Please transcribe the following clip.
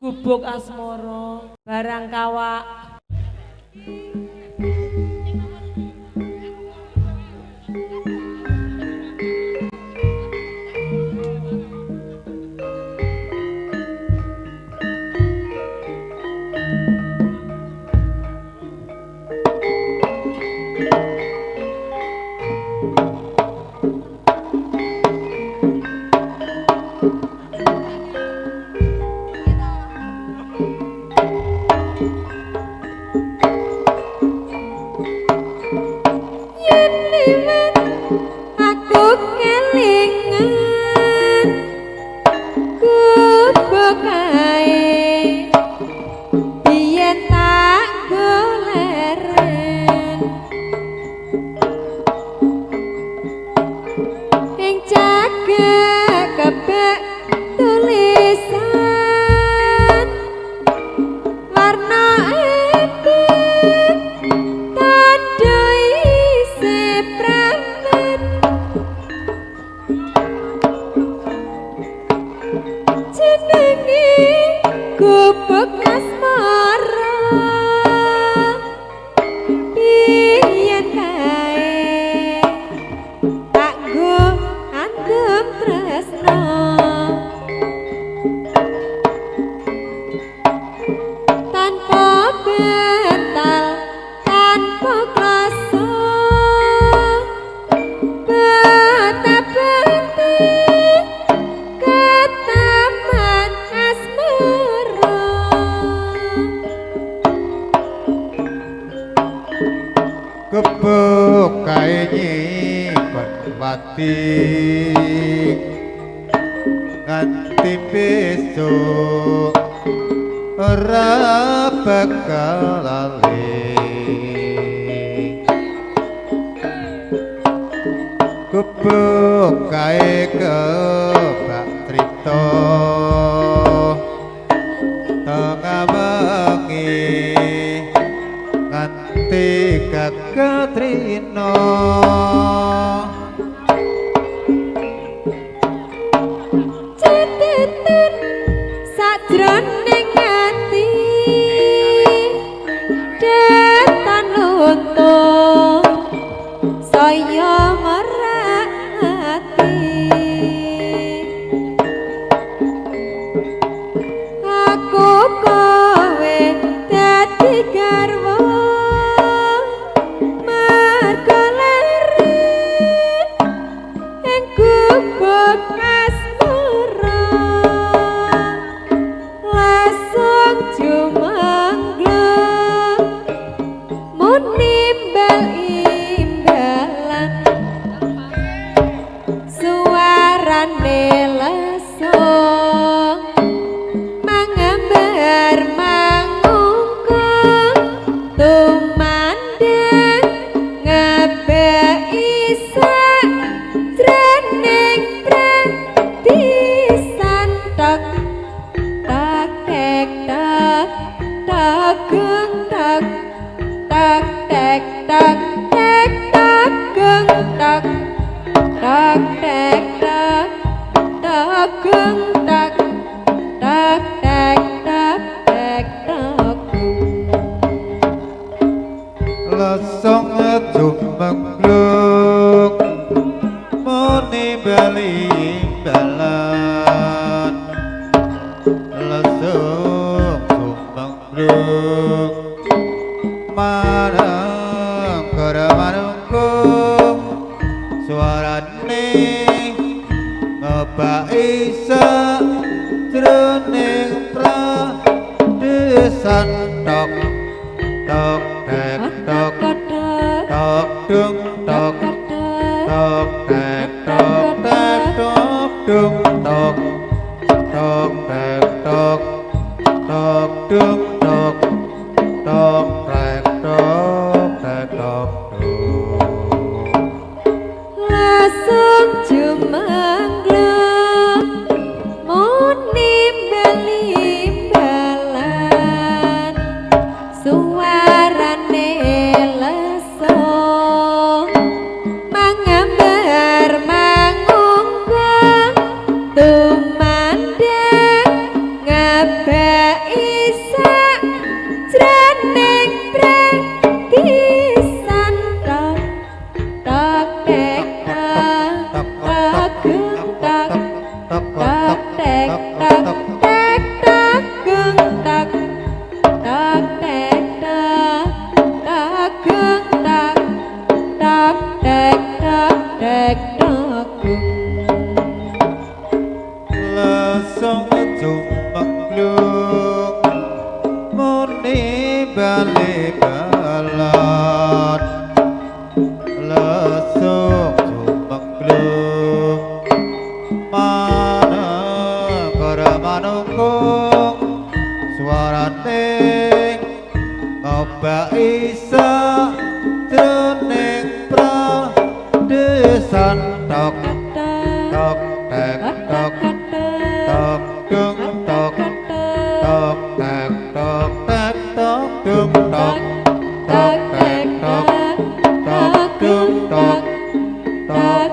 Gubuk asmara barang kawak. Gebuk kae nyimpen pati nganti besok ora bakal lali gebuk kae kebak trito tengah bengi nganti Katrina cetetan sajroning ati detan luntur saya merati aku kowe dadi garwa lesong jumengluk muni bali imbalan lesong jumengluk marang karamanungku suarane ngebaki sajroning pradesan tok tok tek tok tok dung tok tok tek tok tek tok dung tok tok tek tok tok dung tok tok tek tok tek tok lasung jumengluk muni bali imbalan suarane lesung mangambar mangungkung tumandang ngabak muni bali balot lesuk jumeglung mana kara manungkung suarane ngobak isa jroning pradesan tok tok tek tok tok dung tok tok tek tok tek tok dung tok tok tek tok tok dung tok tok